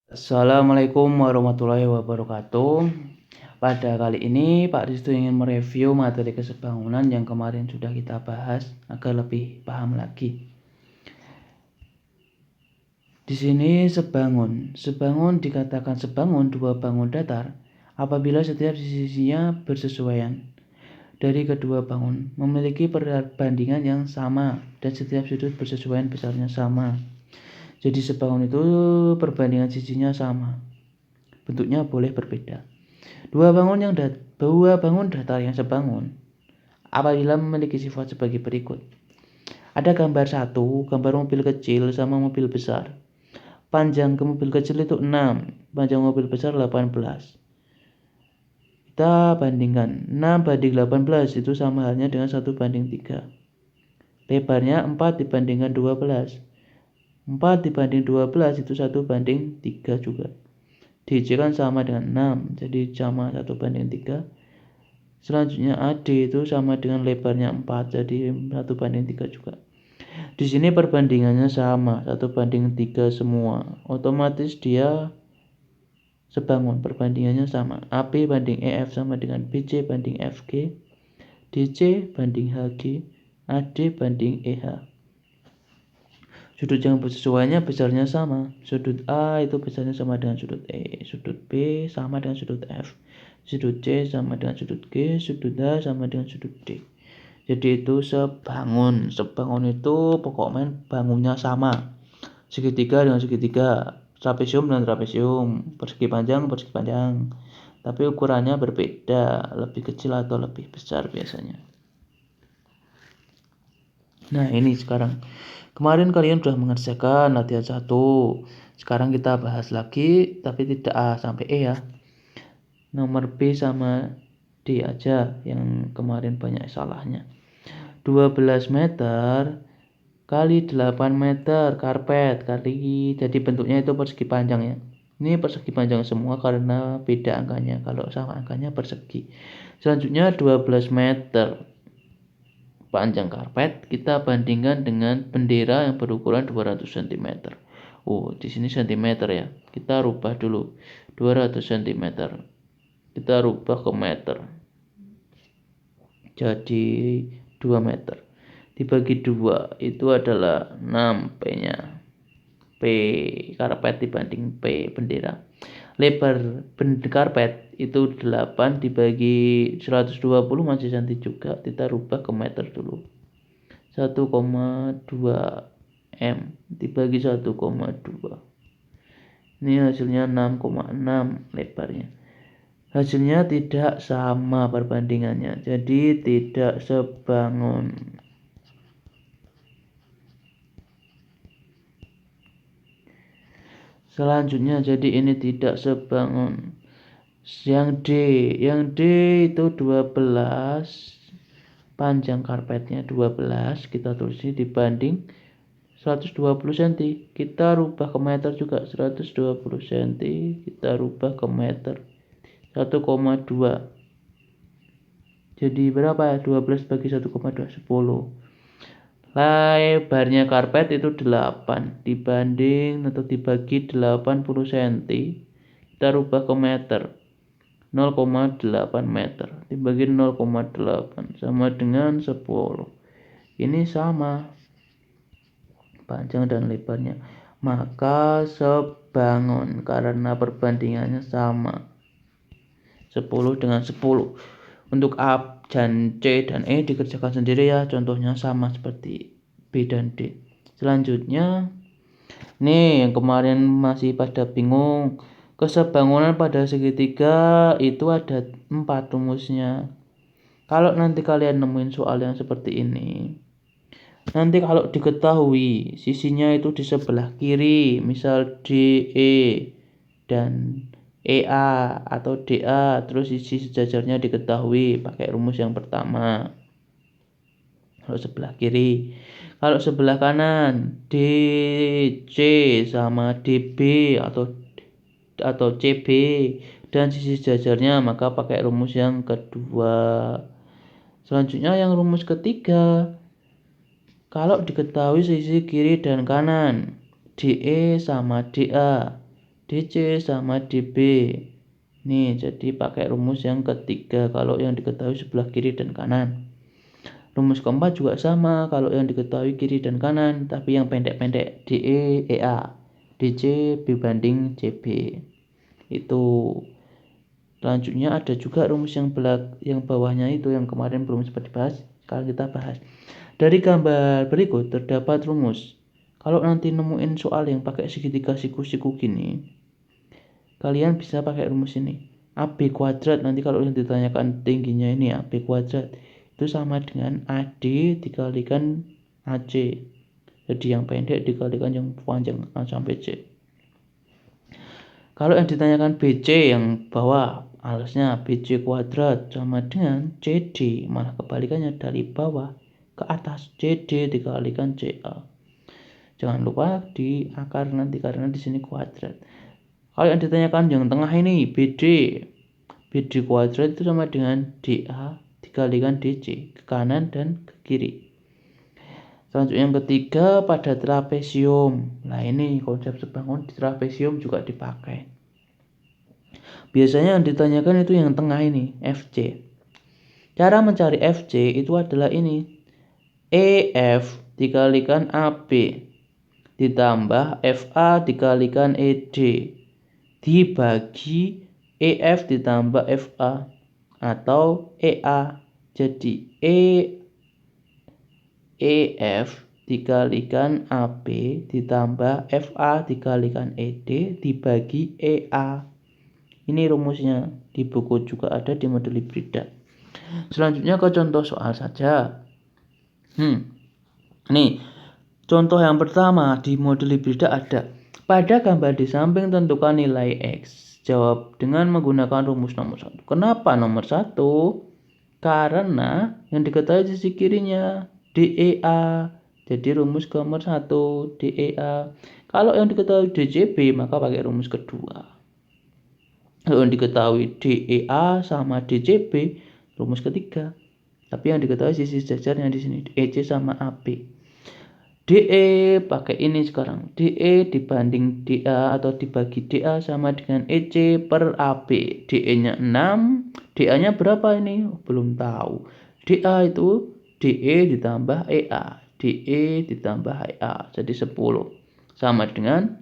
Assalamualaikum warahmatullahi wabarakatuh. Pada kali ini Pak Risto ingin mereview materi kesebangunan yang kemarin sudah kita bahas agar lebih paham lagi. Di sini sebangun dikatakan sebangun dua bangun datar apabila setiap sisinya bersesuaian dari kedua bangun memiliki perbandingan yang sama dan setiap sudut bersesuaian besarnya sama. Jadi sebangun itu perbandingan sisinya sama. Bentuknya boleh berbeda. Dua bangun datar yang sebangun apabila memiliki sifat sebagai berikut. Ada gambar satu, gambar mobil kecil sama mobil besar. Panjang ke mobil kecil itu 6, panjang mobil besar 18. Kita bandingkan 6 banding 18 itu sama halnya dengan 1 banding 3. Lebarnya 4 dibandingkan 12. 4 dibanding 12 itu 1 banding 3 juga. DJ kan sama dengan 6, jadi sama 1 banding 3. Selanjutnya AD itu sama dengan lebarnya 4, jadi 1 banding 3 juga. Di sini perbandingannya sama, 1 banding 3 semua. Otomatis dia sebangun, perbandingannya sama. AB banding EF sama dengan BC banding FG, DC banding HG, AD banding EH. Sudut yang bersesuaiannya besarnya sama. Sudut A itu besarnya sama dengan sudut E, sudut B sama dengan sudut F, sudut C sama dengan sudut G, sudut H sama dengan sudut D. Jadi itu sebangun. Sebangun itu pokoknya bangunnya sama. Segitiga dengan segitiga, trapesium dengan trapesium, persegi panjang. Tapi ukurannya berbeda, lebih kecil atau lebih besar biasanya. Nah, ini sekarang. Kemarin kalian sudah mengerjakan latihan 1. Sekarang kita bahas lagi, tapi tidak A sampai E ya. Nomor B sama D aja yang kemarin banyak salahnya. 12 meter kali 8 meter karpet kali, jadi bentuknya itu persegi panjang ya. Ini persegi panjang semua karena beda angkanya, kalau sama angkanya persegi. Selanjutnya 12 meter panjang karpet kita bandingkan dengan bendera yang berukuran 200 cm. Oh, di sini cm ya. Kita rubah dulu. 200 cm. Kita rubah ke meter. Jadi 2 meter dibagi 2 itu adalah 6 P-nya. P karpet dibanding P bendera. Lebar karpet itu 8 dibagi 120 masih cantik juga. Kita rubah ke meter dulu. 1,2 M dibagi 1,2. Ini hasilnya 6,6 lebarnya. Hasilnya tidak sama perbandingannya, jadi tidak sebangun. Selanjutnya jadi ini tidak sebangun. Yang D itu 12, panjang karpetnya 12, kita tulis ini dibanding 120 cm. Kita rubah ke meter juga, 120 cm kita rubah ke meter. 1,2. Jadi berapa? 12 bagi 1,2 10. Lebarnya karpet itu 8 dibanding atau dibagi 80 cm. Kita rubah ke meter. 0,8 meter dibagi 0,8 sama dengan 10. Ini sama panjang dan lebarnya. Maka sebangun karena perbandingannya sama. 10 dengan 10. Untuk A dan C dan E dikerjakan sendiri ya, contohnya sama seperti B dan D. Selanjutnya nih yang kemarin masih pada bingung, kesebangunan pada segitiga itu ada 4 rumusnya. Kalau nanti kalian nemuin soal yang seperti ini, nanti kalau diketahui sisinya itu di sebelah kiri, misal DE dan EA atau DA, terus sisi sejajarnya diketahui pakai rumus yang pertama. Kalau sebelah kiri, kalau sebelah kanan DC sama DB atau CB dan sisi sejajarnya, maka pakai rumus yang kedua. Selanjutnya yang rumus ketiga, kalau diketahui sisi kiri dan kanan DE sama DA DC sama DB. Nih, jadi pakai rumus yang ketiga kalau yang diketahui sebelah kiri dan kanan. Rumus keempat juga sama kalau yang diketahui kiri dan kanan, tapi yang pendek-pendek DE, EA. DC B banding CB. Itu. Selanjutnya ada juga rumus yang bawahnya itu yang kemarin belum sempat dibahas, sekarang kita bahas. Dari gambar berikut terdapat rumus. Kalau nanti nemuin soal yang pakai segitiga siku-siku gini, kalian bisa pakai rumus ini. AB kuadrat, nanti kalau yang ditanyakan tingginya ini AB kuadrat, itu sama dengan AD dikalikan AC. Jadi yang pendek dikalikan yang panjang A sampai C. Kalau yang ditanyakan BC yang bawah, alasnya BC kuadrat sama dengan CD, malah kebalikannya dari bawah ke atas, CD dikalikan CA. Jangan lupa di akar nanti karena di sini kuadrat. Kalau yang ditanyakan yang tengah ini BD kuadrat itu sama dengan DA dikalikan DC ke kanan dan ke kiri. Selanjutnya yang ketiga pada trapesium. Nah ini konsep sebangun di trapesium juga dipakai. Biasanya yang ditanyakan itu yang tengah ini, FC. Cara mencari FC itu adalah ini. EF dikalikan AB ditambah FA dikalikan ED dibagi EF ditambah FA atau EA. Jadi EF dikalikan AB ditambah FA dikalikan ED dibagi EA. Ini rumusnya, di buku juga ada, di modul hibrida. Selanjutnya ke contoh soal saja. Nih, contoh yang pertama di modul hibrida ada. Pada gambar di samping tentukan nilai X. Jawab dengan menggunakan rumus nomor 1. Kenapa nomor 1? Karena yang diketahui sisi kirinya DEA. Jadi rumus nomor 1 DEA. Kalau yang diketahui DCB maka pakai rumus kedua. Kalau yang diketahui DEA sama DCB rumus ketiga. Tapi yang diketahui sisi sejajarnya di sini EC sama AB. DE pakai ini sekarang. DE dibanding DA atau dibagi DA sama dengan EC per AB. DE-nya 6. DA-nya berapa ini? Belum tahu. DA itu DE ditambah EA. DE ditambah EA. Jadi 10. Sama dengan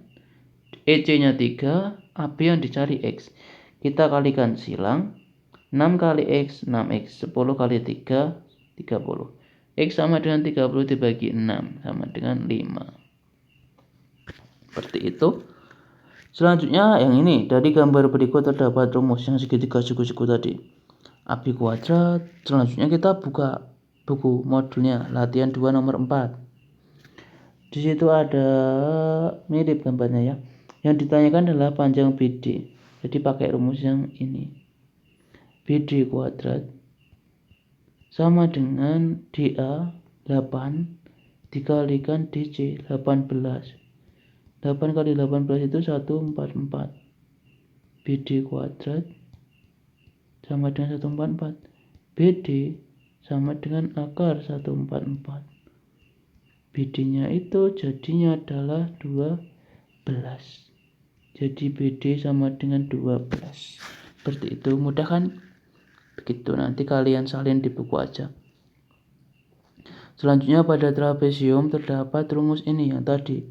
EC-nya 3. AB yang dicari X. Kita kalikan silang. 6 kali X, 6X. 10 kali 3, 30. X sama dengan 30 dibagi 6 sama dengan 5. Seperti itu. Selanjutnya yang ini. Dari gambar berikut terdapat rumus yang segitiga siku-siku tadi. AB kuadrat. Selanjutnya kita buka buku modulnya latihan 2 nomor 4. Di situ ada mirip gambarnya ya. Yang ditanyakan adalah panjang BD. Jadi pakai rumus yang ini. BD kuadrat sama dengan DA 8 dikalikan DC 18. 8 kali 18 itu 144. BD kuadrat sama dengan 144. BD sama dengan akar 144. BD-nya itu jadinya adalah 12. Jadi BD sama dengan 12. Seperti itu, mudah kan? Begitu, nanti kalian salin di buku aja. Selanjutnya pada trapesium terdapat rumus ini yang tadi.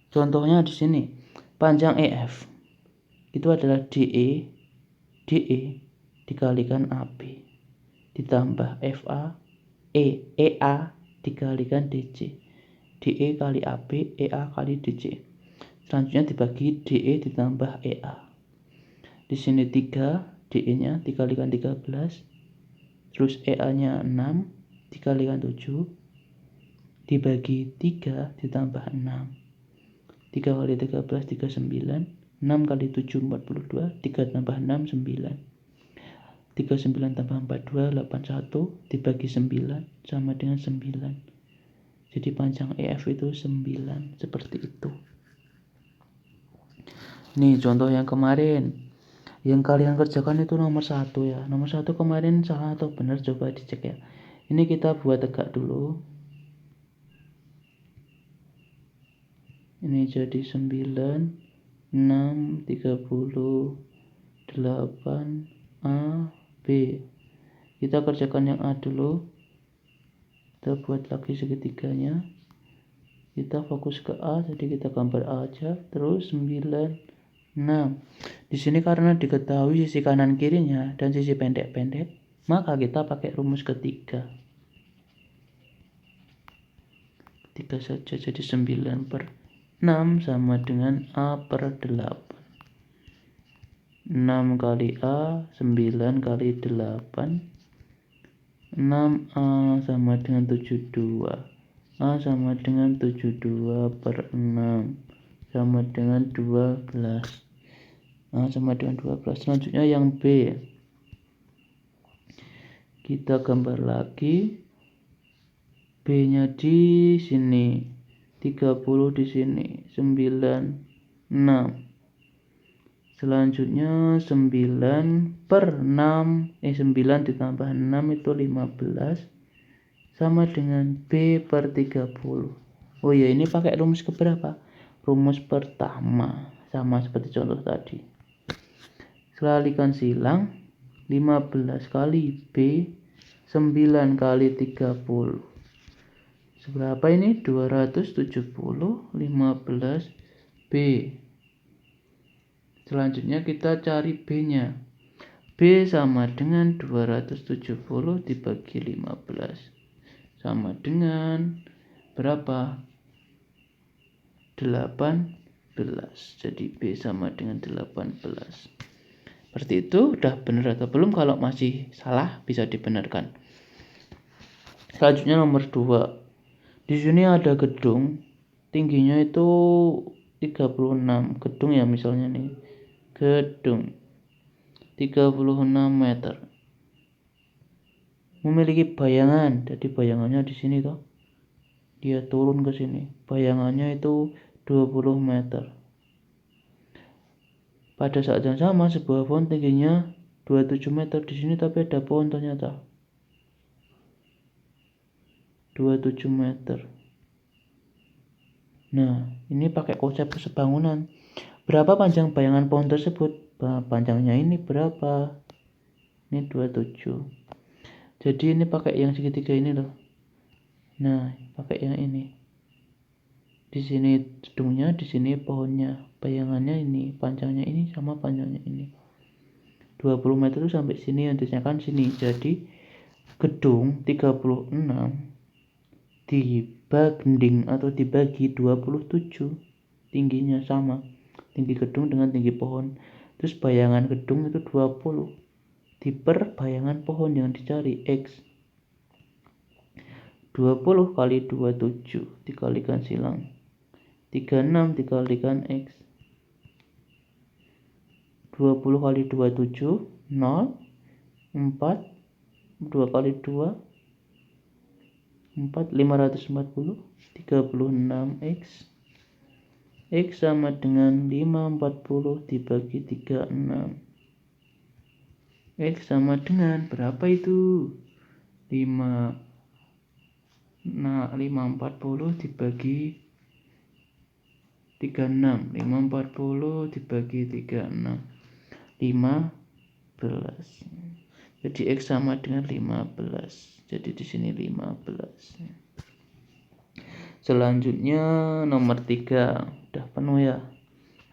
Contohnya di sini. Panjang EF itu adalah DE dikalikan AB ditambah FA EA dikalikan DC. DE kali AB, EA kali DC. Selanjutnya dibagi DE ditambah EA. Di sini 3, DE-nya dikalikan 13. Terus EA-nya 6 dikalikan 7 dibagi 3 ditambah 6. 3 kali 13 39. 6 kali 7 42. 3 tambah 6 9. 39 tambah 42 81 dibagi 9 sama dengan 9. Jadi panjang EF itu 9. Seperti itu. Nih contoh yang kemarin. Yang kalian kerjakan itu nomor 1 ya. Nomor 1 kemarin salah atau benar coba dicek ya. Ini kita buat tegak dulu. Ini jadi 9 6, 38, A, B. Kita kerjakan yang A dulu. Kita buat lagi segitiganya. Kita fokus ke A, jadi kita gambar A aja. Terus 9, 6. Di sini karena diketahui sisi kanan kirinya dan sisi pendek-pendek, maka kita pakai rumus ketiga. Ketiga saja, jadi 9/6 sama dengan A per 8. 6 kali A, 9 kali 8. 6A sama dengan 72. A sama dengan 72/6 sama dengan 12. A sama dengan 12. Selanjutnya yang B. Kita gambar lagi. B-nya di sini. 30 di sini. 9, 6. Selanjutnya 9/6. 9 ditambah 6 itu 15. Sama dengan B per 30. Oh ya, ini pakai rumus keberapa? Rumus pertama. Sama seperti contoh tadi. Kalikan silang. 15 kali B. 9 kali 30. Seberapa ini? 270. 15 B. Selanjutnya kita cari B-nya. B sama dengan 270 dibagi 15. Sama dengan berapa? 18. Jadi B sama dengan 18. Seperti itu, udah benar atau belum? Kalau masih salah bisa dibenarkan. Selanjutnya nomor 2. Di sini ada gedung, tingginya itu 36. Gedung ya misalnya nih. Gedung 36 meter. Memiliki bayangan, jadi bayangannya di sini toh. Dia turun ke sini. Bayangannya itu 20 meter. Pada saat yang sama sebuah pohon tingginya 27 meter di sini, tapi ada pohon ternyata 27 meter. Nah, ini pakai konsep sebangunan. Berapa panjang bayangan pohon tersebut? Panjangnya ini berapa? Ini 27. Jadi ini pakai yang segitiga ini loh. Nah, pakai yang ini. Di sini gedungnya, di sini pohonnya. Bayangannya ini, panjangnya ini sama panjangnya ini. 20 meter itu sampai sini, nantinya kan sini. Jadi gedung 36 dibanding atau dibagi 27, tingginya sama. Tinggi gedung dengan tinggi pohon. Terus bayangan gedung itu 20 diper bayangan pohon yang dicari X. 20 kali 27 dikalikan silang. 36 dikalikan X. 20 kali 27 0. 4. 2 kali 2 4. 540. 36X. X sama dengan 540 dibagi 36. X sama dengan berapa itu? 540 dibagi 36. 540 dibagi 36. 15. Jadi X sama dengan 15. Jadi di sini 15. Selanjutnya nomor 3. Udah penuh ya.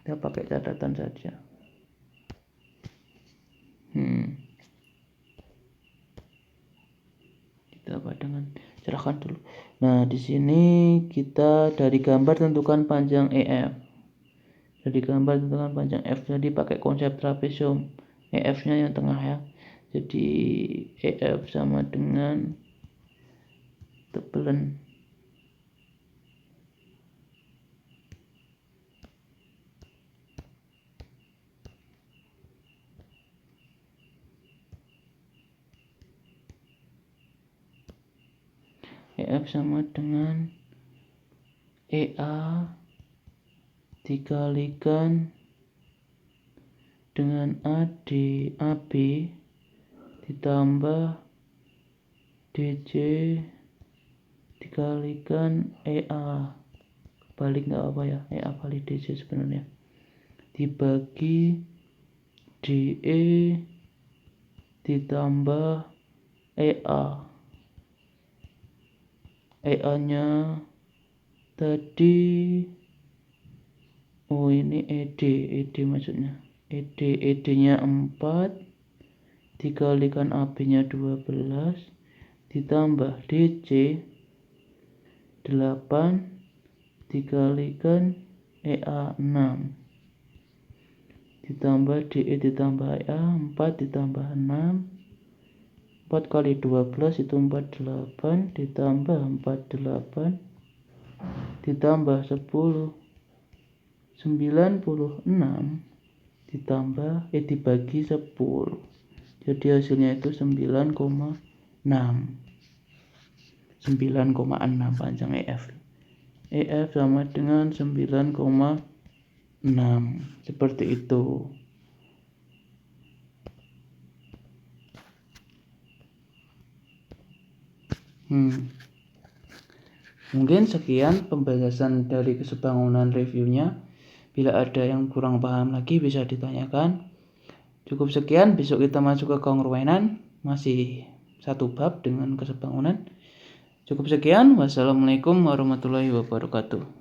Kita pakai catatan saja. Kita dengan cerahkan dulu. Nah, di sini kita dari gambar tentukan panjang EF. Dari gambar tentukan panjang F. Jadi pakai konsep trapesium. EF-nya yang tengah ya. Jadi EF sama dengan tebelan EF sama dengan EA dikalikan dengan AD AB ditambah DJ dikalikan EA. Balik nggak apa ya, EA kali DC sebenarnya. dibagi DE ditambah EA. EA-nya tadi, ini ED maksudnya. ED-nya 4 dikalikan AB-nya 12 ditambah DC 8 dikalikan EA 6 ditambah DE ditambah EA 4 ditambah 6, 4 kali 12 itu 48 ditambah 48 ditambah 10 96 ditambah dibagi 10. Jadi hasilnya itu 9,6 panjang EF. EF sama dengan 9,6. Seperti itu. Mungkin sekian pembahasan dari kesebangunan reviewnya. Bila ada yang kurang paham lagi bisa ditanyakan. Cukup sekian, besok kita masuk ke kongruenan, masih satu bab dengan kesebangunan. Cukup sekian, wassalamualaikum warahmatullahi wabarakatuh.